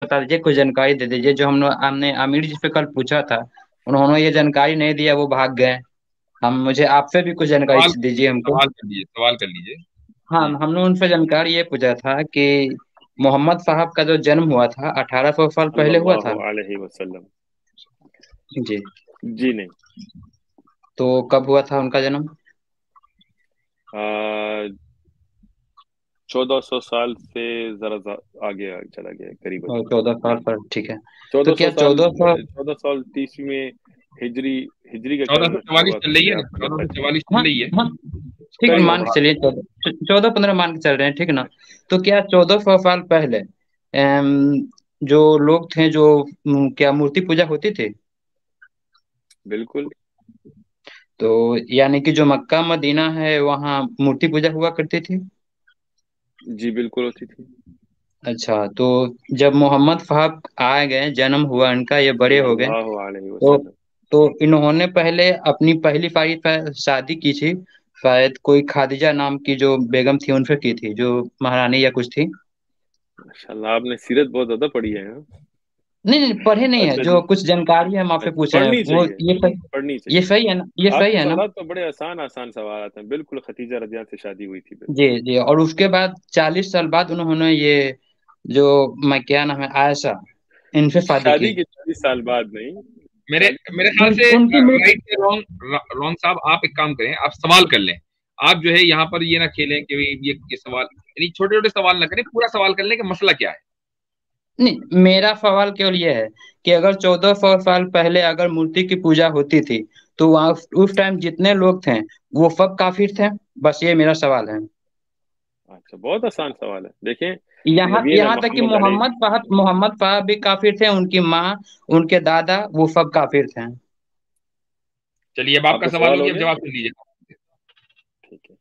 बता दीजिए, कुछ जानकारी दे दीजिए। जो हम हमने आमिर जी से कल पूछा था, उन्होंने ये जानकारी नहीं दिया, वो भाग गए। हम मुझे आपसे भी कुछ जानकारी सवाल दीजिए हमको। सवाल कर लीजिए, सवाल कर लीजिए। हाँ, हमने उनसे जानकारी ये पूछा था कि मोहम्मद साहब का जो जन्म हुआ था 1800 साल पहले हुआ सल्लल्लाहु था। अलैहि वसल्लम। जी। जी नहीं। तो कब हुआ था उनका जन्म? 1400 साल से जरा आगे चला गया है, करीबन। और 14 साल पर, ठीक है। तो चौदह सौ क्या साल 1400? 1400 ईस्वी में हिजरी हिजरी का चौदह सौ कैलेंडर चवालीस शुरुआत चल हुई रही थी, है ना, आप मतलब 1444 चल हाँ रही है। हाँ, ठीक है, मान करीबन। के चलिए 14, 15 मान के चल रहे हैं, ठीक ना। तो क्या 1400 साल पहले जो लोग थे, जो क्या मूर्ति पूजा होती थी? बिल्कुल। तो यानी कि जो मक्का मदीना है, वहाँ मूर्ति पूजा हुआ करती थी। जी बिल्कुल होती थी। अच्छा, तो जब मोहम्मद साहब आ गए, जन्म हुआ इनका, ये बड़े हो गए, सल्लल्लाहु अलैहि तो वसल्लम। तो इन्होंने पहले अपनी पहली पारी पर शादी की थी। शायद कोई खादिजा नाम की जो बेगम थी, उनसे की थी, जो महारानी या कुछ थी। माशाल्लाह, आपने सीरत बहुत ज्यादा पढ़ी है, हाँ? नहीं नहीं, पढ़े नहीं है, अच्छा जो जी। कुछ जानकारी है हम आपसे अच्छा, पूछ रहे हैं, पढ़नी वो चाहिए। ये सही। पढ़नी ये चाहिए। सही है ना, ये सही आपके है ना? सवाल तो बड़े आसान आसान सवाल आते हैं, बिल्कुल खतीजा रदिया से शादी हुई थी, जी बिल्कुल। जी। और उसके बाद 40 साल बाद उन्होंने ये, जो, मैं क्या नाम है, आयशा, इनसे शादी शादी की। के 40 साल बाद नहीं। मेरे 40। मेरे ख्याल से उनकी मृत्यु। राइट या रॉन्ग, रॉन्ग साहब, आप एक काम करें, आप सवाल कर लें। आप जो है यहाँ पर ये ना खेलें कि भाई ये सवाल, यानी छोटे छोटे सवाल ना करें, पूरा सवाल कर लें कि मसला क्या है। नहीं, मेरा सवाल केवल ये है कि अगर 1400 साल पहले अगर मूर्ति की पूजा होती थी, तो वहाँ उस टाइम जितने लोग थे, वो सब काफिर थे? बस ये मेरा सवाल है। अच्छा, बहुत आसान सवाल है, देखें। यहाँ नबीना यहाँ तक कि मोहम्मद अलैहि। मोहम्मद साहब भी काफिर थे, उनकी माँ, उनके दादा, वो सब काफिर थे। चलिए, अब आपका आपका सवाल सवाल हो हो गया, अब गया। जवाब सुन लीजिए। ठीक है।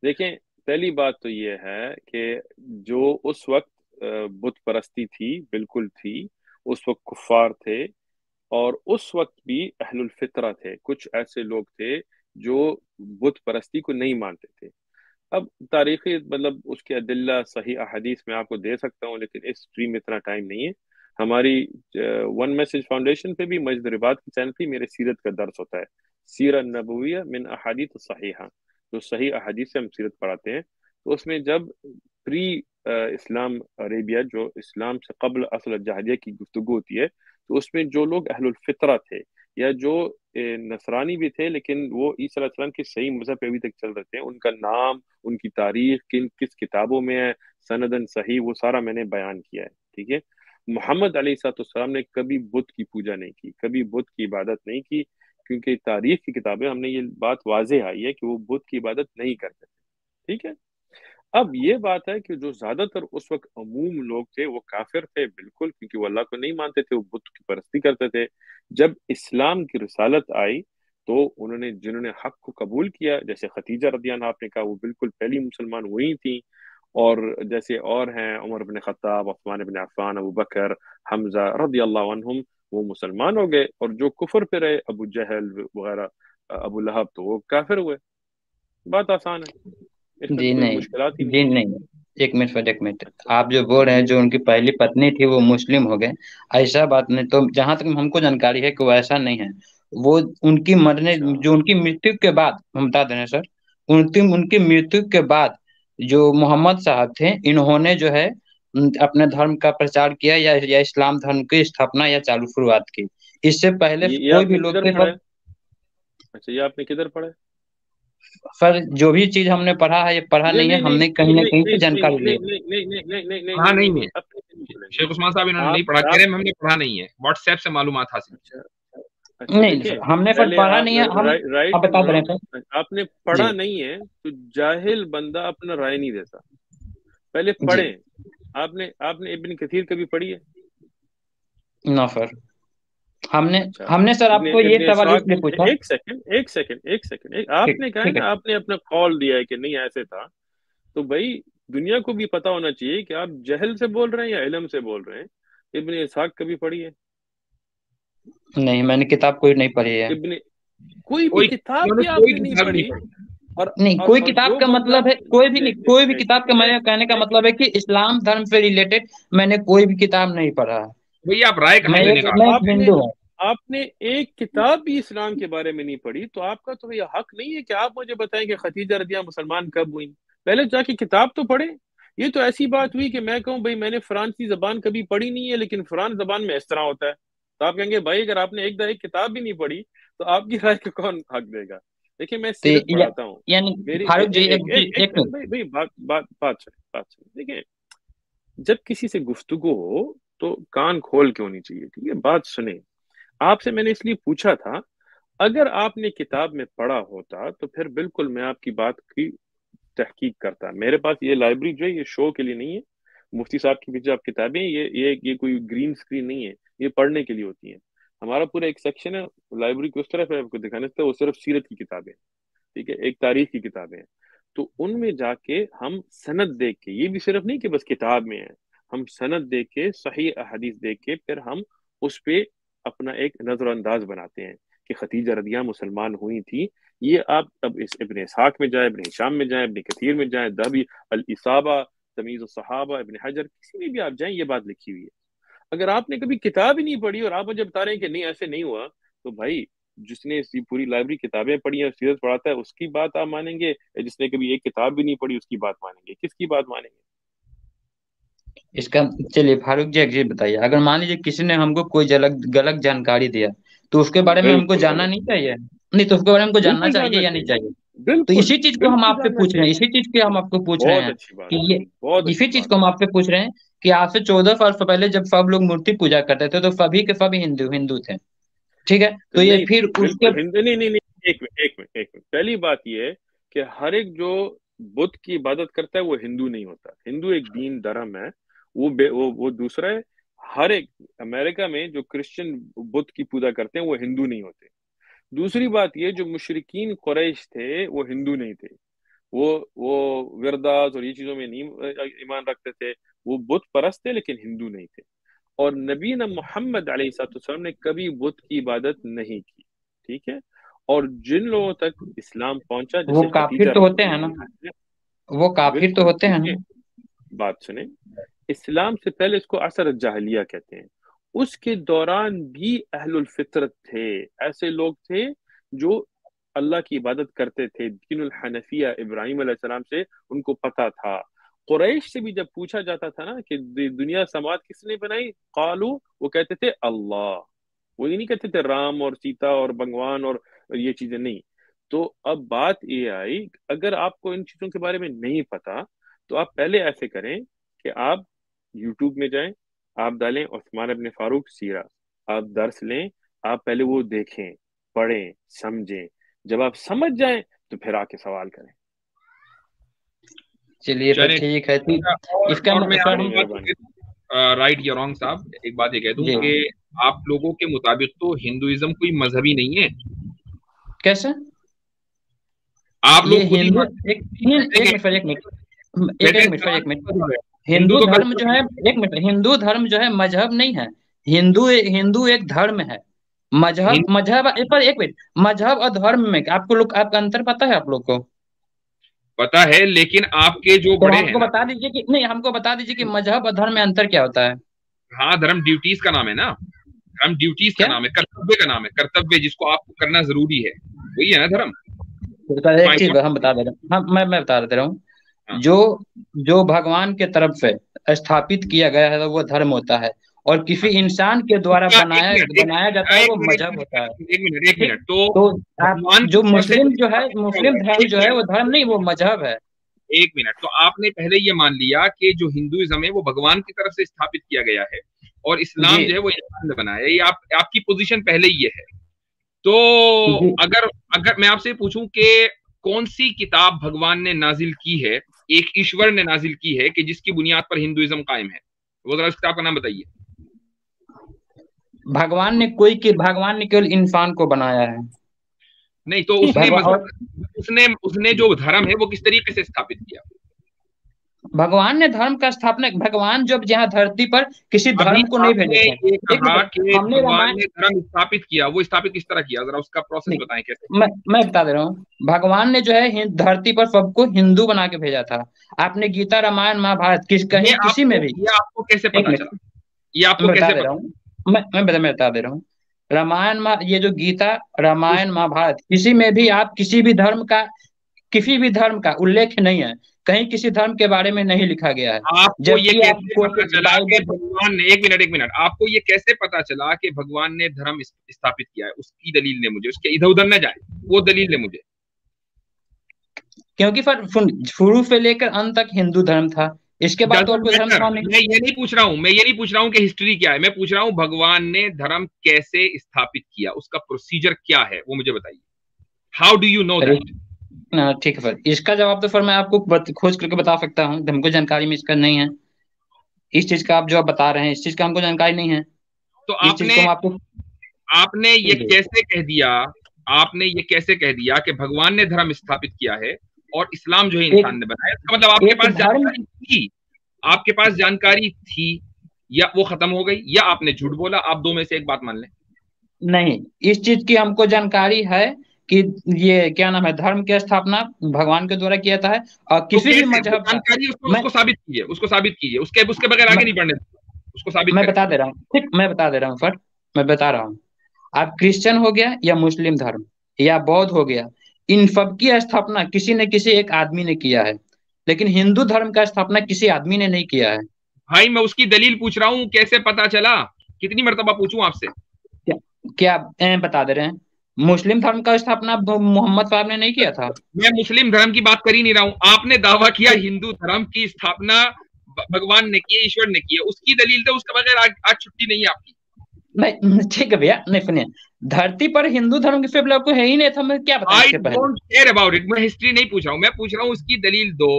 देखें, पहली बात तो ये है कि जो उस वक्त बुत परस्ती थी, बिल्कुल थी। उस वक्त कुफार थे। और उस वक्त भी अहलुल फितरा थे, कुछ ऐसे लोग थे जो बुत परस्ती को नहीं मानते थे। अब तारीखी मतलब उसके अदिल्ला सही अहदीस में आपको दे सकता हूँ, लेकिन इस स्ट्रीम में इतना टाइम नहीं है। हमारी वन मैसेज फाउंडेशन पे भी मस्जिद रिबात की चैनल पे मेरे सीरत का दर्स होता है। सीरत नबविया मिन अहादीथ सहीहा, तो सही अहादीस से हम सीरत पढ़ाते हैं। तो उसमें जब प्री इस्लाम अरेबिया, जो इस्लाम से कबल असल जहादिया की गुफ्तगू होती है, तो उसमें जो लोग अहलुल फितरा थे, या जो नसरानी भी थे लेकिन वो ईसा अलैहिस्सलाम के सही मजहब पे अभी तक चल रहे थे, उनका नाम, उनकी तारीख किन किस किताबों में है, सनदन सही, वो सारा मैंने बयान किया है। ठीक है। मोहम्मद अलैहिस्सलाम ने कभी बुत की पूजा नहीं की, कभी बुत की इबादत नहीं की, क्योंकि तारीख की किताबें हमने ये बात वाज़ेह आई है कि वो बुत की इबादत नहीं करते थे। ठीक है। अब ये बात है कि जो ज्यादातर उस वक्त अमूम लोग थे वो काफिर थे, बिल्कुल, क्योंकि वो अल्लाह को नहीं मानते थे, वो बुत की परस्ती करते थे। जब इस्लाम की रिसालत आई, तो उन्होंने, जिन्होंने हक को कबूल किया, जैसे खतीजा रदियल्लाहु अन्हा, आपने कहा, वो बिल्कुल पहली मुसलमान हुई थी। और जैसे और हैं, उमर बिन खत्ताब, उस्मान बिन अफ़्फ़ान, अबू बकर, हमजा रदियल्लाहु अन्हुम, वो मुसलमान हो गए। और जो कुफर पे रहे, अबू जहल वगैरह, अबू लहब, तो वो काफिर हुए। बात आसान है, इसमें तो जी कोई नहीं, मुश्किलात ही नहीं जी है। नहीं, एक मिनट सर, एक मिनट। अच्छा। आप जो बोल रहे जी। हैं, जो उनकी पहली पत्नी थी वो मुस्लिम हो गए, ऐसा बात नहीं। तो जहां तक हमको जानकारी है कि वो ऐसा नहीं है। वो उनकी मरने, अच्छा। जो उनकी मृत्यु के बाद, हम बता दे रहे हैं सर, उनकी उनकी मृत्यु के बाद जो मोहम्मद साहब थे, इन्होंने जो है अपने धर्म का प्रचार किया, या इस्लाम धर्म की स्थापना या चालू शुरुआत की। इससे पहले ये कोई भी आपने लोग किधर थे पढ़ा सब। है? अच्छा, ये आपने किधर पढ़ा है? सर, जो भी चीज हमने पढ़ा है, ये पढ़ा नहीं नहीं है, नहीं नहीं हमने कहीं ना नहीं कहीं नहीं से नहीं जानकारी ली नहीं है। नहीं नहीं नहीं नहीं नहीं नहीं पढ़ा नहीं नहीं नहीं नहीं, है। अपने से नहीं बोलेंगे। शेख उस्मान साहब इन्होंने नहीं आप पढ़ा, कह आप रहे हैं हमने पढ़ा नहीं है, व्हाट्सएप से मालूमात हासिल की। अच्छा। अच्छा, नहीं देखें। सर, हमने सर पहले पढ़ा आप नहीं है हम। राइट आप बता दे रहे हैं सर। आपने जी पढ़ा नहीं है तो जाहिल बंदा अपना राय नहीं देता। पहले जी। पढ़ें। आपने आपने इब्न कथीर कभी पढ़ी है? नो सर, हमने अच्छा। हमने सर इब्न आपको ये इब्न सवाल इस्हाक, इसलिए पूछा। एक सेकंड एक सेकंड एक सेकंड, ठीक, आपने कहा है ठीक है। ना, आपने अपना कॉल दिया है कि नहीं ऐसे था। तो भाई, दुनिया को भी पता होना चाहिए कि आप जहल से बोल रहे हैं या इल्म से बोल रहे हैं। इब्न इसहाक कभी पढ़ी है? नहीं, मैंने किताब कोई नहीं पढ़ी है। इब्न, कोई भी कोई किताब इन्होंने भी कोई आपने नहीं किताब नहीं पढ़ी? पढ़ी। नहीं, कोई और किताब जो का बंदा मतलब है कोई भी नहीं, कोई भी किताब का देखें मेरे कहने का देखें मतलब है कि इस्लाम धर्म से रिलेटेड मैंने कोई भी किताब नहीं पढ़ा है। भैया आप राय कहाँ मैं से लेने एक का मैं एक आपने हिंदू हूँ। आपने एक किताब भी इस्लाम के बारे में नहीं पढ़ी, तो आपका तो ये हक नहीं है कि आप मुझे बताएं कि खदीजा रदिया मुसलमान कब हुई। पहले जाके किताब तो पढ़े। ये तो ऐसी बात हुई कि मैं कहूँ भाई मैंने फ्रांसी जबान कभी पढ़ी नहीं है, लेकिन फ्रांस जबान में इस तरह होता है, तो आप कहेंगे भाई अगर आपने एक किताब भी नहीं पढ़ी तो आपकी राय को कौन हक देगा। देखिए मैं तो सीरत पढ़ाता हूँ। यानी मेरी फारूक जी एक एक एक एक मिनट मिनट। भाई भाई बात सुनिए। देखिए जब किसी से गुफ्तगू हो तो कान खोल के होनी चाहिए, ठीक है, बात सुने। आपसे मैंने इसलिए पूछा था, अगर आपने किताब में पढ़ा होता तो फिर बिल्कुल मैं आपकी बात की तहकीक करता। मेरे पास ये लाइब्रेरी जो है ये शो के लिए नहीं है। मुफ्ती साहब की भी जो आप किताबें ये कोई ग्रीन स्क्रीन नहीं है, ये पढ़ने के लिए होती हैं। हमारा पूरा एक सेक्शन है लाइब्रेरी की, उस तरफ है आपको दिखाने से, वो सिर्फ सीरत की किताबें हैं, ठीक है, एक तारीख की किताबें हैं। तो उनमें जाके हम सनद देख के, ये भी सिर्फ नहीं कि बस किताब में है, हम सनद देख के सही अहदीस देख के फिर हम उस पे अपना एक नजरअंदाज बनाते हैं कि खतीजा रदिया मुसलमान हुई थी। ये आप अब इस इब्न इसहाक में जाए, इब्न हिशाम में जाए, इब्न कथीर में जाए, दहबी अल इसाबा, तमीज सहाबा, इब्न हजर, किसी में भी आप जाएं ये बात लिखी हुई है। अगर आपने कभी किताब ही नहीं पढ़ी और आप मुझे बता रहे हैं कि नहीं ऐसे नहीं हुआ, तो भाई जिसने इसी पूरी लाइब्रेरी किताबें पढ़ी है, सीरत पढ़ाता है, उसकी बात आप मानेंगे, या जिसने कभी एक किताब भी नहीं पढ़ी उसकी बात मानेंगे? किसकी बात मानेंगे? इसका चलिए फारूक जी एक चीज बताइए, अगर मान लीजिए किसी ने हमको कोई गलत गलत जानकारी दिया तो उसके बारे में हमको बिल्कुल जानना गलत। नहीं चाहिए? नहीं तो उसके बारे में हमको जानना बिल्कुल चाहिए जानना या नहीं चाहिए। चाहिए? तो बिल्कुल इसी चीज को हम बिल्कुल आपसे जानना पूछ रहे हैं, चाहिए। इसी चीज के हम आपको पूछ रहे बहुत हैं अच्छी बात कि है। ये बहुत इसी अच्छी चीज बात को हम है। आपसे पूछ रहे हैं कि आज से 14 वर्ष पहले जब सब लोग मूर्ति पूजा करते थे तो सभी के सभी हिंदू हिंदू थे, ठीक है, तो तो ये नहीं, फिर उसके बिल्कुल हिंदू नहीं नहीं नहीं, एक मिनट। पहली बात ये है कि हर एक जो बुत की इबादत करता है वो हिंदू नहीं होता। हिंदू एक दीन धर्म है, वो दूसरा है। हर एक अमेरिका में जो क्रिश्चियन बुत की पूजा करते हैं वो हिंदू नहीं होते। दूसरी बात ये, जो मुशरिकीन कुरैश थे वो हिंदू नहीं थे। वो विरदास और ये चीजों में नहीं ईमान रखते थे। वो बुत परस्त थे लेकिन हिंदू नहीं थे। और नबी न मोहम्मद अलैहिस्सलाम ने कभी बुत की इबादत नहीं की, ठीक है। और जिन लोगों तक इस्लाम पहुंचा, वो जैसे काफिर खतीजा तो होते हैं ना, रज़ियल्लाहु वो अन्हा, काफिर तो बिल्कुल होते हैं ना। देखिए, बात सुने। इस्लाम से पहले इसको असर जाहिलिया कहते हैं। उसके दौरान भी अहलुल फितरत थे, ऐसे लोग थे जो अल्लाह की इबादत करते थे। दीनुल हनफिया इब्राहिम अलैहिस्सलाम से उनको पता था। कुरैश से भी जब पूछा जाता था ना कि दुनिया समाज किसने बनाई, कालू, वो कहते थे अल्लाह। वो ये नहीं कहते थे राम और सीता और भगवान और ये चीजें नहीं। तो अब बात ये आई, अगर आपको इन चीजों के बारे में नहीं पता तो आप पहले ऐसे करें कि आप यूट्यूब में जाएं, आप डालें उस्मान इब्न फारूक सीरा, आप दर्स लें, आप पहले वो देखें, पढ़ें, समझें। जब आप समझ जाएं तो फिर आके सवाल करें। चलिए तो चलिए। ठीक है, ठीक। इसका और मैं सर आपको बड़ी हम बात मेहरबानी। ये कह दूं, राइट या रॉन्ग साहब, एक बात ये कह दूं जी कि आप लोगों के मुताबिक तो हिंदुइज्म कोई मजहबी नहीं है। कैसे? आप ये लोग खुद ही हिंदू मानते एक हैं एक कि मिनट सर, एक मिनट, एक कहते एक हैं मिनट सर, एक मिनट। मजहब है। हिंदू हिंदू तो धर्म जो कभी है, एक मिनट, हिंदू धर्म जो है मजहब नहीं है। हिंदू हिंदू एक धर्म है। मजहब हिंदू मजहब पर एक मिनट, मजहब और धर्म में आपको लोग आपका अंतर पता है आप लोग को? पता है, लेकिन आपके जो तो बड़े हैं हमको ना, बता दीजिए कि नहीं, हमको बता दीजिए कि मजहब और धर्म में अंतर क्या होता है। हाँ, धर्म ड्यूटीज का नाम है ना। धर्म ड्यूटीज का क्या? नाम है, कर्तव्य का नाम है, कर्तव्य जिसको आपको करना जरूरी है, वही है ना धर्म। तो एक चीज हम माइनॉरिटी। बता दे रहे हैं, हाँ मैं बता दे रहा हूँ। हाँ। जो जो भगवान के तरफ से स्थापित किया गया है वो धर्म होता है, और किसी हाँ। इंसान के द्वारा उसका एक बनाया मिनट, बनाया जाता है एक वो मिनट, मजहब होता है। एक ठीक। मिनट तो तो आप भगवान की जो तरफ से जो मुस्लिम जो है, स्थापित किया हुआ मुस्लिम है, धर्म एक जो है मिनट, वो धर्म नहीं, वो मजहब है। एक मिनट, तो आपने पहले ये मान लिया कि जो हिंदुइज्म है वो भगवान की तरफ से स्थापित किया गया है, और जी इस्लाम जो है वो इंसान ने बनाया है। ये आपकी पोजीशन पहले ही ये है। तो जी। अगर अगर मैं आपसे पूछूं कि कौन सी किताब भगवान ने नाजिल की है, एक ईश्वर ने नाजिल की है कि जिसकी बुनियाद पर हिंदुइज्म कायम है, वो जरा उस किताब का नाम बताइए। भगवान ने केवल इंसान को बनाया है। नहीं तो उसने भगवान और उसने उसने जो धर्म है वो किस तरीके से स्थापित किया? भगवान ने धर्म का स्थापना, भगवान जब यहाँ धरती पर किसी अभी धर्म को नहीं आपने भेजे थे। ये एक कहा मिनट, कि हमने भगवान रामायण, ने धर्म स्थापित किया, वो स्थापित किस तरह किया, जरा उसका प्रोसेस नहीं, बताएं कैसे। मैं बता दे रहा हूँ, भगवान ने जो है धरती पर सबको हिंदू बना के भेजा था। आपने गीता रामायण महाभारत ये कहीं किसी में आपको भी, ये आपको कैसे एक पता मिनट, चला, ये आपको मैं बता कैसे दे पता। रहा हूँ, मैं बता दे रहा हूँ। ये जो गीता उस रामायण महाभारत, किसी में भी आप किसी भी धर्म का उल्लेख नहीं है, कहीं किसी धर्म के बारे में नहीं लिखा गया है। आपको ये जबकि आप कैसे पता कोई चला कि बाइबल, भगवान ने, एक मिनट, आपको ये कैसे पता चला कि भगवान ने धर्म स्थापित किया है, उसकी दलील दे मुझे, उसके इधर उधर न जाए, वो दलील दे मुझे। क्योंकि फिर शुरू से लेकर अंत तक हिंदू धर्म था, इसके बाद तो और डजंट कोई धर्म मैटर, था नहीं। मैं ये नहीं पूछ रहा हूँ कि हिस्ट्री क्या है, मैं पूछ रहा हूँ भगवान ने धर्म कैसे स्थापित किया, उसका प्रोसीजर क्या है, वो मुझे बताइए। हाउ डू यू नो अरे, दैट। ठीक है सर, इसका जवाब तो फिर मैं आपको खोज करके बता सकता हूँ, हमको जानकारी में इसका नहीं है। इस चीज का आप जो आप बता रहे हैं, इस चीज का हमको जानकारी नहीं है। तो इस चीज को आपने हम आपको, आपने ये कैसे कह दिया, आपने ये कैसे कह दिया कि भगवान ने धर्म स्थापित किया है और इस्लाम जो है इंसान एक ने बनाया, इसका मतलब आपके एक पास धर्म, जानकारी थी, आपके पास जानकारी थी, या वो खत्म हो गई, या आपने झूठ बोला, आप दो में से एक बात मान लें। नहीं, इस चीज की हमको जानकारी है कि ये क्या नाम है, धर्म की स्थापना भगवान के द्वारा किया था है, और तो किसी भी कैसे वो मजहब का, जानकारी, उसको मैं उसको साबित कीजिए, उसको साबित कीजिए, उसके उसके बगैर आगे मैं, नहीं बढ़ने देंगे, उसको साबित मैं करें। बता दे रहा हूँ, ठीक, मैं बता दे रहा हूँ सर, मैं बता रहा हूँ। आप क्रिश्चियन हो गया या मुस्लिम धर्म या बौद्ध हो गया, इन सब की स्थापना किसी न किसी एक आदमी ने किया है, लेकिन हिंदू धर्म का स्थापना किसी आदमी ने नहीं किया है। भाई मैं उसकी दलील पूछ रहा हूँ, कैसे पता चला, कितनी मर्तबा पूछूं आपसे। क्या, क्या आप बता दे रहे हैं, मुस्लिम धर्म का स्थापना मोहम्मद साहब ने नहीं किया था? मैं मुस्लिम धर्म की बात कर ही नहीं रहा हूं, आपने दावा किया हिंदू धर्म की स्थापना भगवान ने की है, ईश्वर ने की है, उसकी दलील तो उसके बगैर आज छुट्टी नहीं है आपकी। नहीं, ठीक है भैया, नहीं सुनिए, धरती पर हिंदू धर्म के सिर्फ लोग को है ही नहीं था, मैं क्या बताएं आई इसके पहले। डोंट केयर अबाउट इट, मैं हिस्ट्री नहीं पूछ रहा हूं, मैं पूछ रहा हूं उसकी दलील दो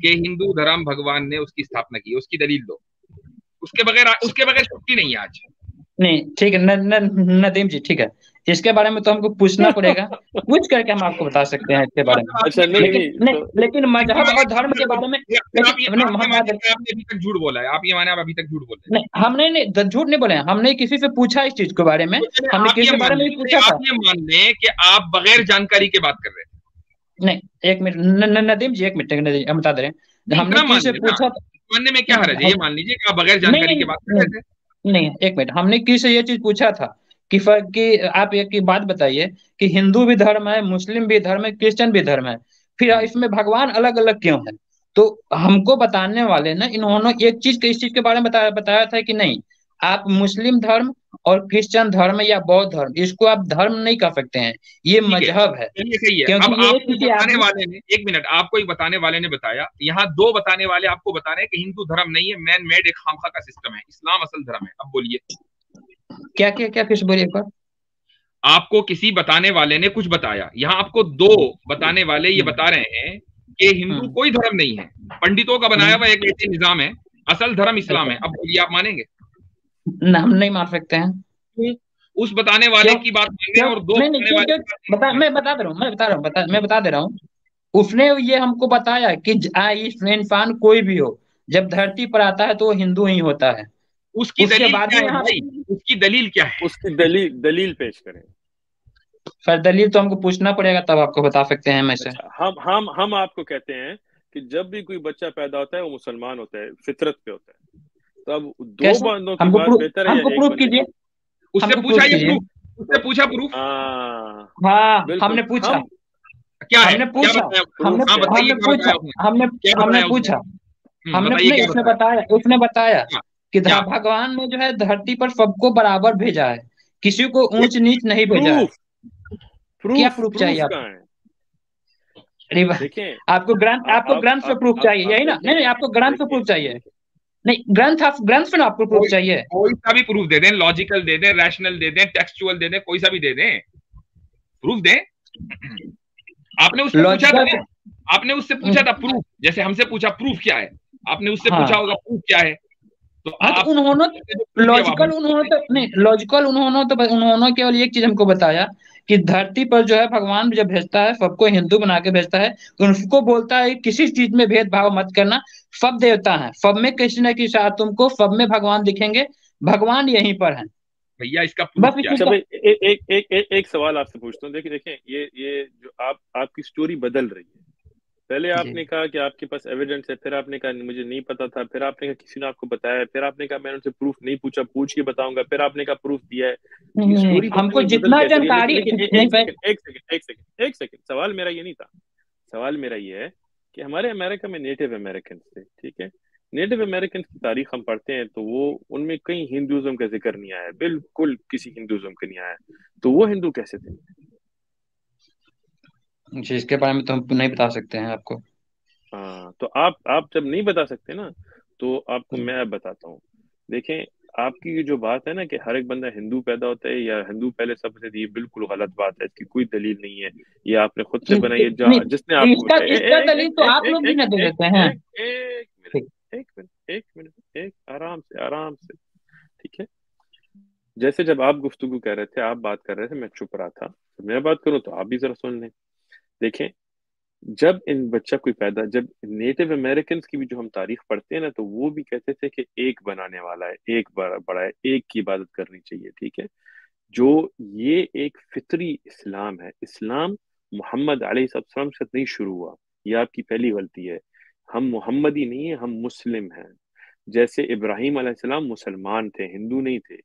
कि हिंदू धर्म भगवान ने उसकी स्थापना की, उसकी दलील दो, उसके बगैर छुट्टी नहीं है आज। नहीं, ठीक है, नदीम जी, ठीक है, इसके बारे में तो हमको पूछना पड़ेगा, पूछ करके हम आपको बता सकते हैं इसके बारे में। अच्छा, नहीं लेकिन नहीं नहीं, तो लेकिन मजहब और धर्म के बारे में, आप ये लेकिन नहीं, आपने हम माने कि आपने अभी तक झूठ बोला है, आप ये माने आप अभी तक झूठ बोल रहे हैं। नहीं, हमने नहीं झूठ नहीं बोले हैं, हमने किसी से पूछा इस चीज के बारे में, तो चलिए हमने किसी के बारे में भी पूछा था। आप ये मान लें कि आप बगैर जानकारी के बात कर रहे हैं। नहीं, एक मिनट, नदीम जी, एक मिनट, नदीम, हम बता दे रहे हैं, नहीं, हमने इतना मान किसी से लें ना, पूछा, मानने में क्या हर्ज है, ये मान लीजिए कि आप बगैर नहीं जानकारी नहीं के बात कर रहे थे। नहीं, एक मिनट, हमने किसी से ये चीज पूछा था कि आप एक ही बात बताइए कि हिंदू भी धर्म है, मुस्लिम भी धर्म है, क्रिश्चियन भी धर्म है, फिर इसमें भगवान अलग अलग क्यों है? तो हमको बताने वाले ना, इन्होंने एक चीज इस चीज के बारे में बताया था कि नहीं, आप मुस्लिम धर्म और क्रिश्चियन धर्म या बौद्ध धर्म, इसको आप धर्म नहीं कर सकते हैं, ये ठीक है, मजहब है, चलिए सही है। अब क्योंकि ये आपको किसी बताने आदमी, वाले ने, एक मिनट, आपको एक बताने वाले ने बताया, यहाँ दो बताने वाले आपको बता रहे हैं कि हिंदू धर्म नहीं है, मैन मेड एक खामखा का सिस्टम है, इस्लाम असल धर्म है। अब बोलिए, क्या क्या क्या, किस बोलिए एक बार। आपको किसी बताने वाले ने कुछ बताया, यहाँ आपको दो बताने वाले ये बता रहे हैं कि हिंदू कोई धर्म नहीं है, पंडितों का बनाया हुआ एक ऐसे निजाम है, असल धर्म इस्लाम है। अब बोलिए, आप मानेंगे? हम नहीं मान सकते हैं। क्यों? उस बताने वाले की बात माने और दो नहीं नहीं, बताने क्यों वाले क्यों, की बात बता, मैं बता दे रहा हूँ, मैं बता दे रहा हूँ, उसने ये हमको बताया कि इंसान कोई भी हो, जब धरती पर आता है तो वो हिंदू ही होता है। उसकी उसके दलील बाद क्या में है यहाँ, भाई, उसकी दलील क्या है? उसकी दलील पेश करें। सर दलील तो हमको पूछना पड़ेगा, तब आपको बता सकते हैं हम ऐसे। अच्छा, हम आपको कहते हैं कि जब भी कोई बच्चा पैदा होता है वो मुसलमान होता है, फितरत पे होता है, तो अब दो कैसे? बंदों की बात बेहतर है या हमको एक प्रूफ बंदे कीजिए, की? उससे हमको पूछा प्रूफ ये कीजिए। प्रूफ, उससे पूछा प्रूफ हाँ, हाँ, बिल्कुल। हमने पूछा, क्या है, हमने क्या पूछा, बताया? प्रूफ हाँ क्या है? बताइए, हमने क्या पूछा, बताया उसने? हमने क्या हमने बताया उसने? पूछा, हमने बताइए नहीं, क्या बताया? उसने बताया क्या? कि क्या? भगवान ने जो है धरती पर सबको बराबर भेजा है, किसी को ऊंच नीच नहीं भेजा है। प्रूफ क्या प्रूफ प्रूफ चाहिए प्रूफ आपको? कहाँ है? अरे देखें, आपको ग्रंथ पे प्रूफ चाहिए, आप यही ना? नहीं देखें, नहीं, आपको ग्रंथ पे देखिए प्रूफ चाहिए। नहीं, ग्रंथ पे ना आपको प्रूफ कोई चाहिए। कोई सा भी प्रूफ दे दें, लॉजिकल दे दें, रैशनल दे दें, टेक्सचुअल दे दें, कोई सा भी दे दें, प्रूफ दें। आपने उससे पूछा था, लॉजिकल, आपने उससे पूछा था प्रूफ, जैसे हमसे पूछा प्रूफ क्या है, आपने उससे पूछा होगा प्रूफ क्या है। तो हाँ तो आप उन्होंने जो पूछ दिया वो लॉजिकल, उन्होंने तो नहीं लॉजिकल, उन्होंने केवल एक चीज हमको बताया कि धरती पर जो है भगवान जब भेजता है सबको हिंदू बना के भेजता है, तो उनको बोलता है कि किसी चीज में भेदभाव मत करना, सब देवता है, सब में किसी न किसी साथ तुमको सब में भगवान दिखेंगे, भगवान यहीं पर है। भैया इसका प्रूफ बस क्या अच्छा है? इसका। भाई, एक सवाल आपसे पूछता हूँ। देखिए देखिए, ये जो आपकी स्टोरी बदल रही है। पहले जी आपने कहा कि आपके पास एविडेंस है, फिर आपने कहा मुझे नहीं पता था, फिर आपने कहा किसी ने आपको बताया, फिर आपने कहा मैंने उनसे प्रूफ नहीं पूछा, पूछ के बताऊंगा, फिर आपने कहा प्रूफ दिया है। तो ये नहीं, स्टोरी पता हमको नहीं बदल जितना कैसे रही है। लेकिन जानकारी लेकिन नहीं एक भाई। सेकंड, एक सेकंड, सवाल मेरा ये नहीं था। सवाल मेरा ये है कि हमारे अमेरिका में नेटिव अमेरिकन थे, ठीक है। नेटिव अमेरिकन की तारीख हम पढ़ते हैं तो वो उनमें कहीं हिंदुज्म का जिक्र नहीं आया, बिल्कुल किसी हिंदुज्म का नहीं आया। तो वो हिंदू कैसे थे? जी, इसके बारे में तो हम नहीं बता सकते हैं आपको। हाँ, तो आप जब नहीं बता सकते ना, तो आपको मैं अब बताता हूँ। देखें, आपकी ये जो बात है ना कि हर एक बंदा हिंदू पैदा होता है या हिंदू पहले सबसे थी, ये बिल्कुल गलत बात है। इसकी कोई दलील नहीं है। ये आपने खुद से बनाई है, नहीं, जिसने आपको इसका बताया। इसका दलील तो आप लोग भी ना दे देते हैं। एक मिनट, ठीक। एक आराम से, आराम से। ठीक है। जैसे जब आप गुफ्तगू कर रहे थे, आप बात कर रहे थे, मैं चुप रहा था। तो मैं बात करूं तो आप भी जरा सुन लें। देखें, जब इन बच्चा कोई पैदा, जब नेटिव अमेरिकन की भी जो हम तारीख पढ़ते हैं ना, तो वो भी कहते थे कि एक बनाने वाला है, एक बड़ा है, एक की इबादत करनी चाहिए, ठीक है। जो ये एक फितरी इस्लाम है। इस्लाम मोहम्मद अलैहिस्सलाम से नहीं शुरू हुआ। ये आपकी पहली गलती है। हम मोहम्मदी नहीं है, हम मुस्लिम हैं। जैसे इब्राहिम अलैहिस्सलाम मुसलमान थे, हिंदू नहीं थे।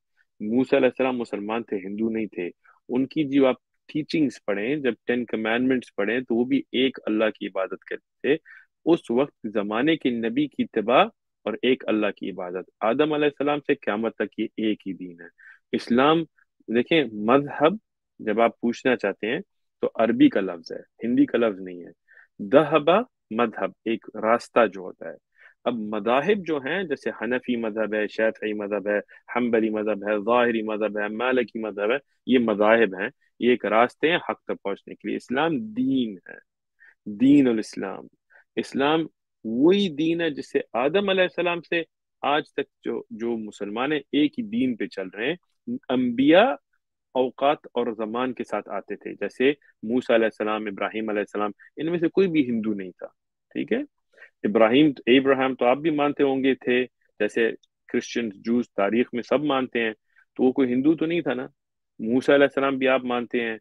मूसा अलैहिस्सलाम मुसलमान थे, हिंदू नहीं थे। उनकी जो आप टीचिंग्स पढ़ें, जब 10 कमांडमेंट्स पढ़ें, तो वो भी एक अल्लाह की इबादत करते थे। उस वक्त जमाने के नबी की इत्तिबा और एक अल्लाह की इबादत, आदम अलैहिस्सलाम से क़यामत तक ये एक ही दीन है, इस्लाम। देखें, मजहब जब आप पूछना चाहते हैं तो अरबी का लफ्ज है, हिंदी का लफ्ज नहीं है। दहबा मजहब, एक रास्ता जो होता है। अब मदाहिब जो हैं, जैसे हनफी मजहब है, शाफी मजहब है, हम्बली मजहब है, ज़ाहिरी मजहब है, मालिकी मजहब है, ये मदाहिब हैं। ये एक रास्ते हैं हक तक पहुंचने के लिए। इस्लाम दीन है, दीन उल इस्लाम। इस्लाम वही दीन है जिससे आदम अलैहिस्सलाम से आज तक जो जो मुसलमान है एक ही दीन पे चल रहे हैं। अंबिया औकात और जमान के साथ आते थे, जैसे मूसा अलैहिस्सलाम, इब्राहिम अलैहिस्सलाम, इनमें से कोई भी हिंदू नहीं था, ठीक है। इब्राहिम तो आप भी मानते होंगे थे, जैसे क्रिश्चियन जूस तारीख में सब मानते हैं। तो वो कोई हिंदू तो नहीं था ना। मूसा अलैहिस्सलाम भी आप मानते हैं।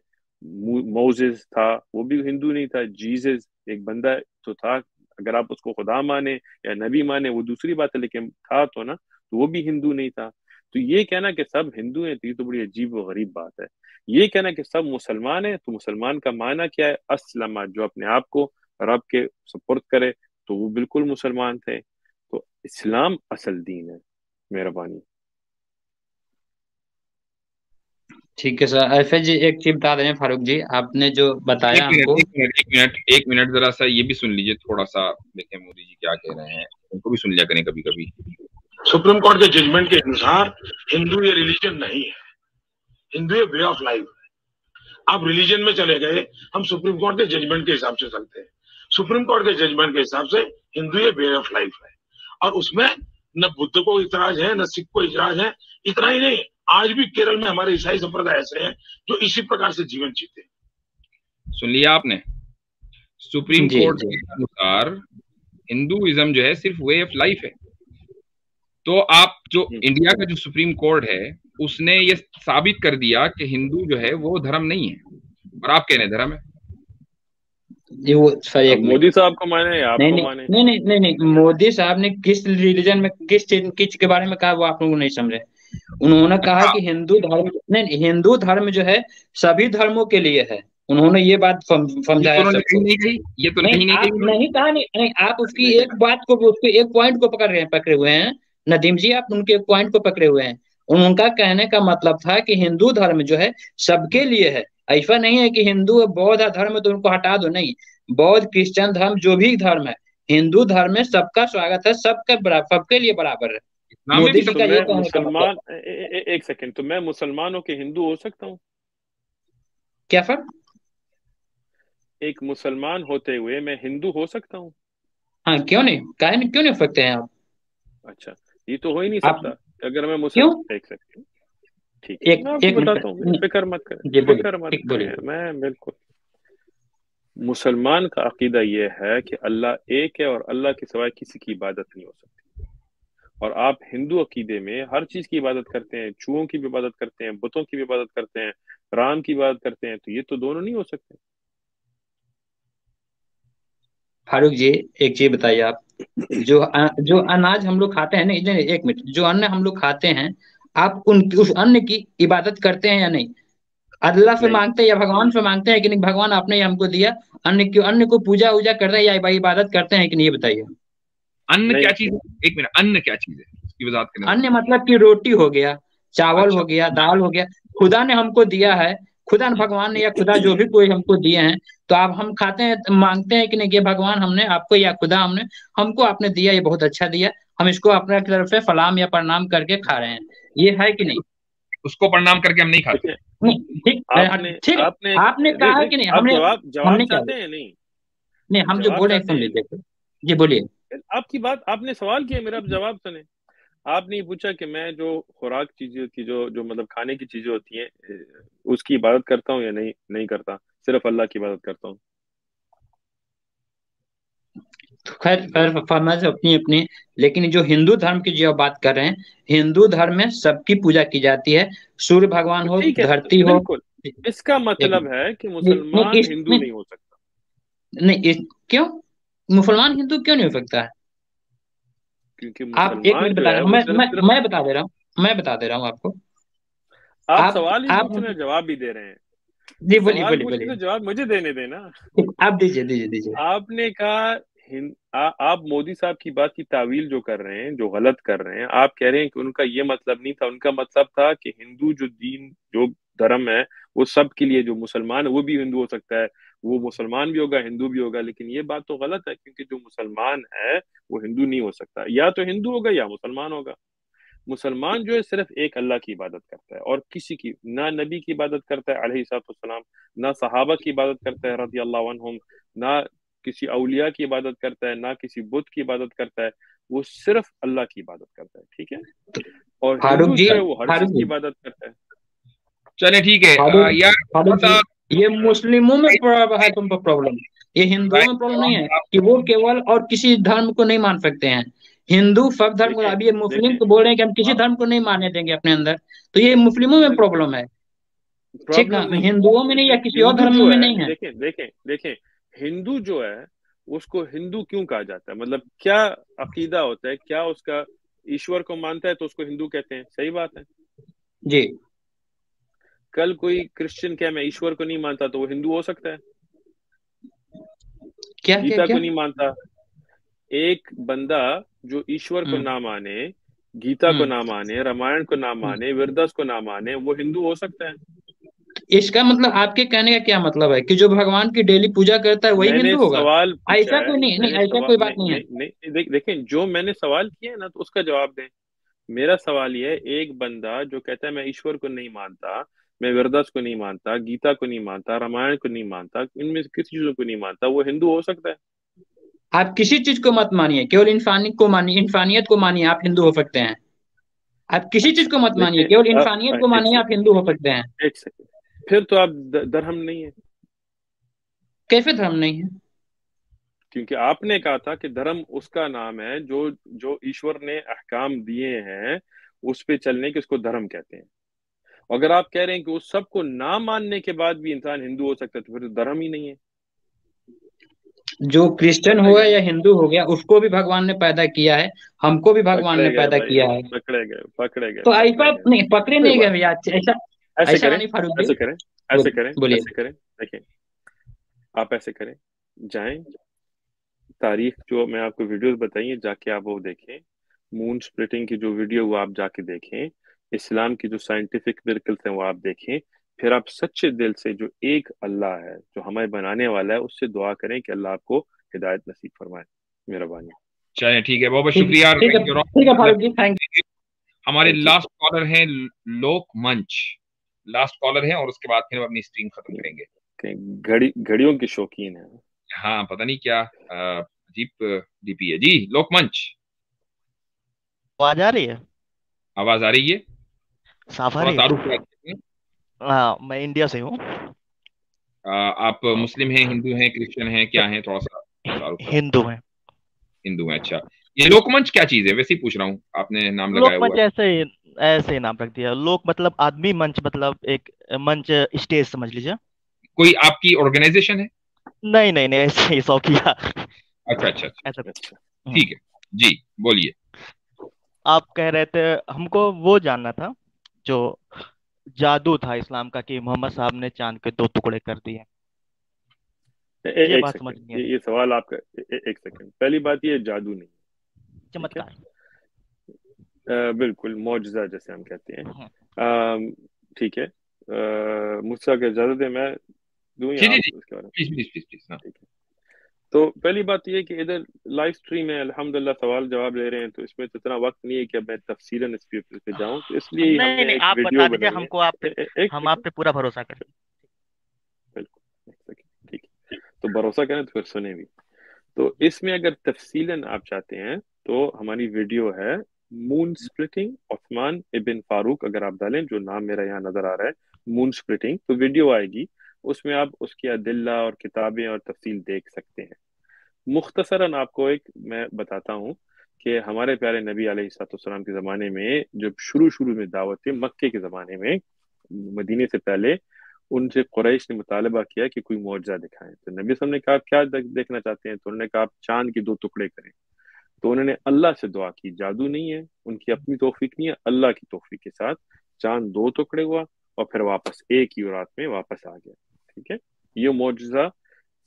मोजेस था, वो भी हिंदू नहीं था। जीसस एक बंदा तो था, अगर आप उसको खुदा माने या नबी माने वो दूसरी बात है, लेकिन था तो ना, तो वो भी हिंदू नहीं था। तो ये कहना कि सब हिंदू हैं, तो ये तो बड़ी अजीब और गरीब बात है। ये कहना कि सब मुसलमान हैं, तो मुसलमान का माना क्या है? अस्लमा, जो अपने आप को रब के सुपुर्द करे, तो वो बिल्कुल मुसलमान थे। तो इस्लाम असल दीन है। मेहरबानी। ठीक है सर, ऐसे जी एक चीज बता दें फारूक जी, आपने जो एक बताया मिनट हमको। एक मिनट एक मिनट एक मिनट, जरा सा ये भी सुन लीजिए थोड़ा सा। देखें मोदी जी क्या कह रहे हैं, उनको भी सुन लिया करें कभी कभी। सुप्रीम कोर्ट के जजमेंट के अनुसार हिंदू ये रिलीजन नहीं है, हिंदू ये वे ऑफ लाइफ है। आप रिलीजन में चले गए, हम सुप्रीम कोर्ट के जजमेंट के हिसाब से चलते हैं। सुप्रीम कोर्ट के जजमेंट के हिसाब से हिंदू ये वे ऑफ लाइफ है, और उसमें न बुद्ध को इतराज है, न सिख को इतराज है। इतना ही नहीं, आज भी केरल में हमारे ईसाई संप्रदाय ऐसे हैं जो इसी प्रकार से जीवन जीते हैं। सुन लिया आपने? सुप्रीम जी कोर्ट जी। के अनुसार हिंदुइज्म जो है सिर्फ वे ऑफ लाइफ है। तो आप जो इंडिया का जो सुप्रीम कोर्ट है उसने ये साबित कर दिया कि हिंदू जो है वो धर्म नहीं है, और आप कह रहे हैं धर्म है। ये वो सर अब एक मिनट। मोदी साहब को माने या नहीं आपको नहीं माने? नहीं नहीं नहीं नहीं, मोदी साहब ने किस रिलीजन में किस चीज किस के बारे में कहा वो आप लोग नहीं समझे। उन्होंने कहा अच्छा, कि हिंदू धर्म, नहीं, हिंदू धर्म जो है सभी धर्मों के लिए है। उन्होंने ये बात ये तो समझाया उन्होंने कहीं सबको। नहीं कही, ये तो नहीं कहीं नहीं कही आप उन्होंने। नहीं कहा, नहीं नहीं, आप उसकी नहीं, एक बात को, उसके एक पॉइंट को पकड़े हुए हैं। नदीम जी, आप उनके एक पॉइंट को पकड़े हुए हैं। उनका कहने का मतलब था कि हिंदू धर्म जो है सबके लिए है। ऐसा नहीं है कि हिंदू बौद्ध धर्म है तो उनको हटा दो, नहीं। बौद्ध क्रिश्चियन धर्म जो भी धर्म है, हिंदू धर्म में सबका स्वागत है, सबका बराबर, सबके लिए बराबर है। इस्लाम में भी मोदी जी सब। तो का ये मैं कहने का मतलब मुसलमान, था। एक सेकंड, तो मैं मुसलमानों के हिंदू हो सकता हूँ? क्या सर? एक मुसलमान होते हुए मैं हिंदू हो सकता हूँ? हाँ, क्यों नहीं, काहे नहीं, क्यों नहीं हो सकते हैं आप? अच्छा। ये तो हो ही नहीं आप सकता। अगर मैं क्यों? एक सेकंड, ठीक है, मैं आपको एक मिनट बताता हूँ, फिक्र मत करें, जी बोलिए, फिक्र मत ठीक बोलिए। करें। मैं बिल्कुल, मुसलमान का अकीदा ये है कि अल्लाह एक है और अल्लाह के सिवाय किसी की इबादत नहीं हो सकती। और आप हिंदू अकीदे में हर चीज की इबादत करते हैं, चूहों की भी इबादत करते हैं, बुतों की भी इबादत करते हैं, राम की इबादत करते हैं, तो ये तो दोनों नहीं हो सकते। फारूक जी, एक चीज बताइए आप, जो अनाज हम लोग खाते हैं, नहीं नहीं, एक मिनट, जो अन्न हम लोग खाते हैं, आप उन उस अन्न की इबादत करते हैं या नहीं? अल्लाह से नहीं मांगते हैं या भगवान से मांगते हैं कि नहीं, भगवान आपने ये हमको दिया, अन्न को पूजा वूजा करते हैं या इबादत करते हैं कि नहीं, ये बताइए। अन्न क्या नहीं, चीज है? एक मिनट, अन्न क्या चीज है इसकी वजाहत करने अन्य जरा। मतलब कि रोटी हो गया, चावल अच्छा, हो गया, दाल हो गया, खुदा ने हमको दिया है, खुदा ने, भगवान ने या खुदा जो भी कोई हमको दिए हैं, तो आप हम खाते हैं, मांगते हैं कि नहीं, ये भगवान हमने आपको या खुदा हमने हमको आपने दिया, ये बहुत अच्छा दिया, हम इसको अपने तरफ से सलाम या प्रणाम करके खा रहे हैं, ये है कि नहीं? उसको प्रणाम करके हम नहीं खाते। देखिए, नहीं, ठीक आपने ठीक है। आपने आपने देख कहा देख कि नहीं, आप हमने जवाब हमने क्या चाहते बोला? हैं? नहीं, नहीं, हम जो जवाब बोले चाहते सुन हैं? लीजिए। जी बोलिए। आपकी बात, आपने सवाल किया मेरा, आप जवाब सुने। आपने ये पूछा कि मैं जो खुराक चीजें होती, जो जो मतलब खाने की चीजें होती हैं, उसकी इबादत करता हूँ या नहीं, नहीं करता, सिर्फ अल्लाह की इबादत करता हूँ। तो खैर खैर फरमाइश अपनी अपनी, लेकिन जो हिंदू धर्म की जो आप बात कर रहे हैं, हिंदू धर्म में सबकी पूजा की जाती है, सूर्य भगवान तो हो, ठीक है, तो धरती हो। बिल्कुल इसका एक मतलब है कि मिनट, नहीं मुसलमान इस हिंदू नहीं, नहीं हो सकता। नहीं क्यों मुसलमान हिंदू क्यों नहीं हो सकता है? क्योंकि आप एक मुसलमान मिनट जो बता है रहे हो, वो सिर्फ सिर्फ, मैं बता दे रहा हूँ, मैं बता दे रहा हूँ आपको। आप आप सवाल ही आप पूछ रहे हैं, जवाब भी दे रहे हैं। जी बोलिए सवाल बोलिए पूछ रहे बोलिए। तो जवाब मुझे देने देना। ठीक, आप दीजिए दीजिए दीजिए। आपने कहा आप मोदी साहब की बात की तावील जो कर रहे हैं, जो गलत कर रहे हैं, आप कह रहे हैं कि उनका ये मतलब नहीं था, उनका मतलब था कि हिंदू जो दीन, जो धर्म है, वो सब के लिए, जो मुसलमान है वो भी हिंदू हो सकता है, वो मुसलमान भी होगा, हिंदू भी होगा। लेकिन ये बात तो गलत है, क्योंकि जो मुसलमान है वो हिंदू नहीं हो सकता, या तो हिंदू होगा या मुसलमान होगा। मुसलमान जो है सिर्फ एक अल्लाह की इबादत करता है, और किसी की ना नबी की इबादत करता है अलैहिस्सलाम, ना सहाबा की इबादत करता है रजी अल्लाह अन्हुम, ना किसी औलिया की इबादत करता है, ना किसी बुत की इबादत करता है। वो सिर्फ अल्लाह की इबादत करता है, ठीक है। और फारूक हिंदू जी, जो है वो हर चीज फारूक की जी, इबादत करता है। चले ठीक है। फारूक यार फारूक थोड़ा जी, सा ये मुस्लिमों में भाई, है तुमको प्रॉब्लम, ये हिंदुओं भाई, में प्रॉब्लम नहीं है कि वो केवल और किसी धर्म को नहीं मान सकते हैं। हिंदू सब धर्म को, देखें अभी ये मुस्लिम देखें को बोल रहे हैं कि हम किसी धर्म को नहीं मानने देंगे अपने अंदर, तो ये मुस्लिमों में बिल्कुल प्रॉब्लम है। ठीक प्रॉब्लम है, नहीं है। हिंदुओं में नहीं देखें या किसी और हिंदू धर्म जो में है, नहीं है। देखें देखें देखें, हिंदू जो है उसको हिंदू क्यों कहा जाता है? मतलब क्या अकीदा होता है, क्या उसका ईश्वर को मानता है तो उसको हिंदू कहते हैं, सही बात है। जी, कल कोई क्रिश्चियन क्या मैं ईश्वर को नहीं मानता तो वो हिंदू हो सकता है? क्या क्या गीता क्या? को नहीं मानता एक बंदा, जो ईश्वर को हम्म ना माने, गीता को हम्म ना माने, रामायण को ना हम्म। माने, वेदव्यास को ना माने, वो हिंदू हो सकता है? इसका मतलब आपके कहने का क्या मतलब है कि जो भगवान की डेली पूजा करता है वही मैंने हिंदू होगा? सवाल पूछा ऐसा है, कोई नहीं, नहीं मैंने ऐसा सवाल कोई बात नहीं नहीं है। नहीं नहीं, देखें जो मैंने सवाल किया है ना, तो उसका जवाब दें। मेरा सवाल ये है, एक बंदा जो कहता है मैं ईश्वर को नहीं मानता, मैं वेदव्यास को नहीं मानता, गीता को नहीं मानता, रामायण को नहीं मानता, इनमें से किसी चीजों को नहीं मानता, वो हिंदू हो सकता है? आप किसी चीज को मत मानिए, केवल इंसानियत को मानिए, इंसानियत को मानिए, आप हिंदू हो सकते हैं। आप किसी चीज अच्छा को मत मानिए, देखें, केवल इंसानियत को एक मानिए, आप सेकंड, हिंदू हो सकते हैं। एक सेकंड, फिर तो आप धर्म नहीं है। कैसे धर्म नहीं है? क्योंकि आपने कहा था कि धर्म उसका नाम है जो जो ईश्वर ने अहकाम दिए हैं, उस पे चलने के, उसको धर्म कहते हैं। अगर आप कह रहे हैं कि उस सबको ना मानने के बाद भी इंसान हिंदू हो सकता है, तो फिर तो धर्म ही नहीं है। जो क्रिश्चियन हो पकड़े गया गए, या हिंदू हो गया, उसको भी भगवान ने पैदा किया है, हमको भी भगवान ने पकड़े गए पैदा भाई, किया है। पकड़े गए, पकड़े गए, तो ऐसा पकड़े गए। नहीं, पकड़े कोई नहीं गए बात भैया, ऐसा नहीं, ऐसे ऐसा करें, नहीं फारूक जी। ऐसे करें, ऐसे करें, बोलिए। ऐसे करें। देखें, आप ऐसे करें, जाएं, तारीख जो मैं आपको वीडियोस बताइए, जाके आप वो देखें। मून स्प्लिटिंग की जो वीडियो, वो आप जाके देखें। इस्लाम की जो साइंटिफिक मिरेकल्स हैं वो आप देखें। फिर आप सच्चे दिल से, जो एक अल्लाह है जो हमें बनाने वाला है, उससे दुआ करें कि अल्लाह आपको हिदायत नसीब फरमाए। मेहरबानी। चले ठीक है, बहुत बहुत ठीक शुक्रिया। ठीक है, ठीक है फारूक जी, थैंक हमारे थैंक लास्ट कॉलर हैं लोक मंच, लास्ट कॉलर हैं, और उसके बाद फिर हम अपनी स्ट्रीम खत्म करेंगे। यू। घड़ियों के शौकीन है। हाँ, पता नहीं क्या अजीब डीपी है जी। लोक मंच। आवाज आ रही है? आवाज आ रही है? साफ आ थोड़ा रही तारुफ है? करते हैं। हाँ, मैं इंडिया से हूँ। आप मुस्लिम हैं, हिंदू हैं, क्रिश्चियन हैं, क्या हैं? थोड़ा सा तारुफ करें। हिंदू है। हिंदू हैं, अच्छा। ये लोकमंच क्या चीज है, वैसे ही पूछ रहा हूँ, आपने नाम लगाया हुआ लोकमंच ऐसे ही नाम रख दिया। लोक मतलब आदमी, मंच मतलब एक मंच, स्टेज समझ लीजिए। है। कोई आपकी ऑर्गेनाइजेशन है? नहीं नहीं नहीं, ऐसे ही शौकिया। अच्छा अच्छा अच्छा। ऐसा। अच्छा। ठीक है। जी, बोलिए। आप कह रहे थे हमको वो जानना था, जो जादू था इस्लाम का कि मोहम्मद साहब ने चांद के दो टुकड़े कर दिए। ये एक बात समझ सेकंड, नहीं आई। ये सवाल आपका, एक सेकंड। पहली बात, ये जादू नहीं है, ठीक है। चमत्कार। बिल्कुल मौजज़ा जैसे हम कहते हैं। हम्म। ठीक है। मुझसे अगर इजाजत है, मैं दूं जी या जी आप जी, उसके बारे में? प्लीज प्लीज प्लीज प्लीज, हाँ। ठीक है। तो पहली बात ये है कि इधर लाइव स्ट्रीम है, अल्हम्दुलिल्लाह सवाल जवाब ले रहे हैं, तो इसमें तो इतना वक्त नहीं है कि अब मैं तफसीलन इस पे जाऊं, तो इसलिए ही नहीं हमने नहीं, एक आप वीडियो बता दीजिए बनाई है। हमको, आप पे एक हम आप सेकंड, पे पूरा भरोसा करें। बिल्कुल एक सेकंड, ठीक है। तो भरोसा करें तो फिर सुने भी। तो इसमें अगर तफसीलन आप चाहते हैं, तो हमारी वीडियो है मून स्प्लिटिंग उस्मान इबिन फारूक, अगर आप डालें जो नाम मेरा यहाँ नजर आ रहा है, मून स्प्लिटिंग, तो वीडियो आएगी। उसमें आप उसकी अदिल्ला और किताबें और तफसील देख सकते हैं। मुख्तसरन आपको एक मैं बताता हूँ कि हमारे प्यारे नबी अलैहिस्सलाम के ज़माने में, जब शुरू शुरू में दावत थी मक्के के ज़माने में, मदीने से पहले, उनसे कुरैश ने मुतालबा किया कि कोई मुआवजा दिखाएं। तो नबी वसल्लम ने कहा, क्या देखना चाहते हैं? तो उन्होंने कहा, आप चांद के दो टुकड़े करें। तो उन्होंने अल्लाह से दुआ की, जादू नहीं है, उनकी अपनी तौफीक नहीं है, अल्लाह की तौफीक के साथ चांद दो टुकड़े हुआ, और फिर वापस एक ही रात में वापस आ गया। ठीक है। ये मौजूजा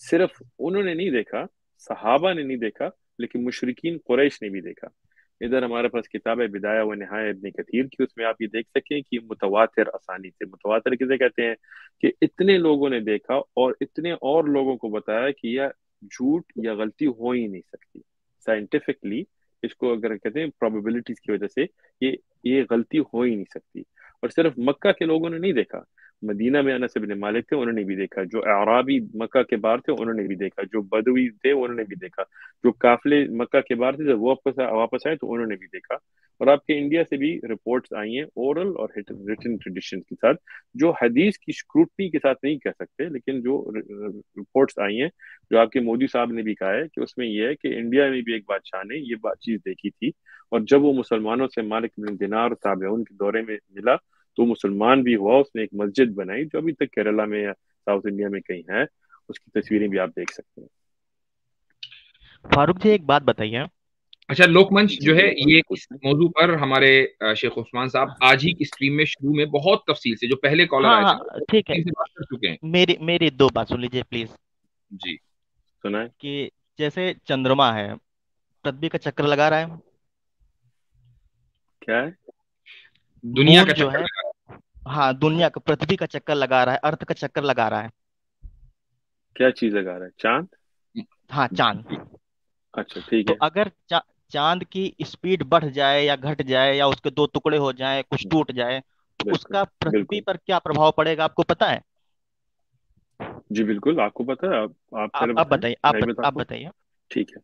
सिर्फ उन्होंने नहीं देखा, सहाबा ने नहीं देखा, लेकिन मुशरिकीन कुरैश ने भी देखा। इधर हमारे पास किताब है बिदाया व निहाया इब्न कथीर की, उसमें आप ये देख सकें कि मुतवातिर आसानी से, मुतवातिर किसे कहते हैं, कि इतने लोगों ने देखा और इतने और लोगों को बताया कि यह झूठ या गलती हो ही नहीं सकती साइंटिफिकली। इसको अगर कहते हैं प्रोबेबिलिटीज की वजह से, ये गलती हो ही नहीं सकती। और सिर्फ मक्का के लोगों ने नहीं देखा, मदीना में अनस इब्न मालिक थे, उन्होंने भी देखा। जो अराबी मक्का के बाहर थे, उन्होंने भी देखा। जो बदवी थे, उन्होंने भी देखा। जो काफिले मक्का के बाहर थे, जब वो वापस आए, तो उन्होंने भी देखा। और आपके इंडिया से भी रिपोर्ट्स आई हैं, ओरल और रिटन ट्रेडिशन के साथ, जो हदीस की स्क्रूटनी के साथ नहीं कह सकते, लेकिन जो रिपोर्ट्स आई हैं, जो आपके मोदी साहब ने भी कहा है कि उसमें यह है कि इंडिया में भी एक बादशाह ने ये बात चीज देखी थी, और जब वो मुसलमानों से मालिक बिन दिनार ताबिऊन के दौरे में मिला, तो मुसलमान भी हुआ, उसने एक मस्जिद बनाई, जो अभी तक केरला में या साउथ इंडिया में कहीं है। उसकी तस्वीरें भी आप देख सकते हैं। फारूक जी, एक बात बताइए। अच्छा, लोकमंच जी जो है बिल्कुल, ये इस पूछें। मौजू पर हमारे शेख उस्मान साहब आज ही की स्ट्रीम में शुरू में बहुत तफसील से, जो पहले कॉलर हाँ आए थे ना, हाँ, बहुत ठीक है। तफसील से बात कर चुके हैं। मेरी मेरी दो बात सुन लीजिए प्लीज। जी। सुना है? कि जैसे चंद्रमा है, पृथ्वी का चक्कर लगा रहा है। क्या है? दुनिया का मून जो चक्कर है, लगा। हाँ, दुनिया का, पृथ्वी का चक्कर लगा रहा है, अर्थ का चक्कर लगा रहा है। क्या चीज लगा रहा है? चांद? हाँ, चांद। अच्छा ठीक तो है। अगर चांद की स्पीड बढ़ जाए या घट जाए, या उसके दो टुकड़े हो जाए, कुछ टूट जाए, तो बिल्कुल उसका पृथ्वी बिल्कुल। पर क्या प्रभाव पड़ेगा, आपको पता है? जी बिल्कुल, आपको पता है। आप पहले आप बताएं, बताइए, मैं भी आप बताता हूँ। बताइए। ठीक है।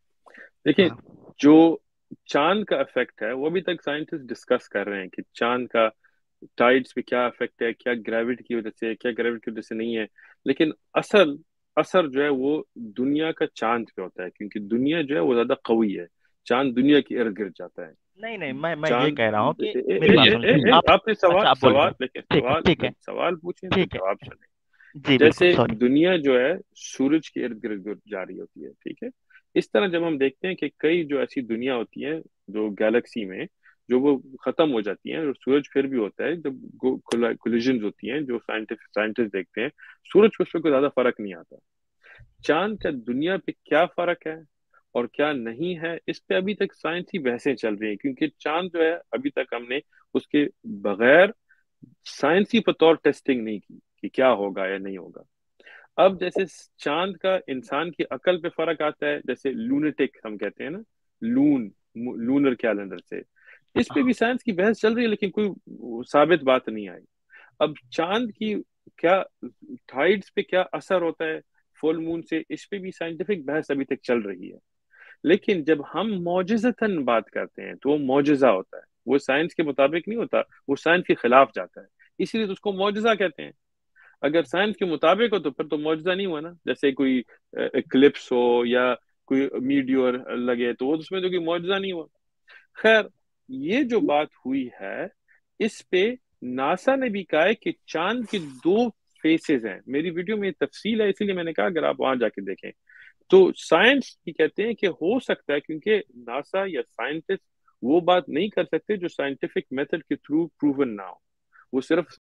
देखिए, हाँ। जो चांद का इफेक्ट है, वो अभी तक साइंटिस्ट डिस्कस कर रहे हैं कि चांद का टाइड्स पे क्या इफेक्ट है, क्या ग्रेविटी की वजह से है, क्या ग्रेविटी की वजह से नहीं है। लेकिन असल असर जो है वो दुनिया का चांद पे होता है, क्योंकि दुनिया जो है वो ज्यादा कवी है। चांद दुनिया के इर्द गिर्द जाता है। नहीं नहीं, मैं ये चांद कह रहा हूँ कि मेरी बात सुनिए सुन लीजिए सुनिए। आप। आपने सवाल अच्छा, आप बोलिए। सवाल लेकिन ठीक है, सवाल ठीक है। जब सवाल पूछें तो ठीक है। जवाब सुने। जी बिल्कुल, जैसे सॉरी। दुनिया जो है सूरज के इर्द गिर्द जा रही होती है, ठीक है। इस तरह जब हम देखते हैं कि कई जो ऐसी दुनिया होती है जो गैलेक्सी में, जो वो खत्म हो जाती हैं, और सूरज फिर भी होता है, जब कोलिजन होती हैं, जो साइंटिस्ट देखते हैं, सूरज पे कोई ज्यादा फर्क नहीं आता। चांद का दुनिया पे क्या फर्क है और क्या नहीं है, इस पे अभी तक साइंसी बहसें चल रही हैं, क्योंकि चांद जो है अभी तक हमने उसके बगैर साइंसी पर तौर टेस्टिंग नहीं की कि क्या होगा या नहीं होगा। अब जैसे चांद का इंसान की अकल पे फर्क आता है, जैसे लूनेटिक हम कहते हैं ना, लून लूनर कैलेंडर से, इस पे भी साइंस की बहस चल रही है, लेकिन कोई साबित बात नहीं आई। अब चांद की क्या टाइड्स पे क्या असर होता है फुल मून से, इस पे भी साइंटिफिक बहस अभी तक चल रही है। लेकिन जब हम मौजज़तन बात करते हैं तो वो मौजज़ा होता है, वो साइंस के मुताबिक नहीं होता, वो साइंस के खिलाफ जाता है, इसीलिए तो उसको मौजज़ा कहते हैं। अगर साइंस के मुताबिक हो तो फिर तो मौजज़ा नहीं हुआ ना। जैसे कोई इक्लिप्स हो या कोई मीडियोर लगे तो वो उसमें तो कोई मौजज़ा नहीं हुआ। खैर, ये जो बात हुई है इस पे नासा ने भी कहा है कि चांद के दो फेसेस हैं। मेरी वीडियो में तफसील है, इसीलिए मैंने कहा अगर आप वहां जाके देखें तो साइंस ही कहते हैं कि हो सकता है, क्योंकि नासा या साइंटिस्ट वो बात नहीं कर सकते जो साइंटिफिक मेथड के थ्रू प्रूवन ना हो, वो सिर्फ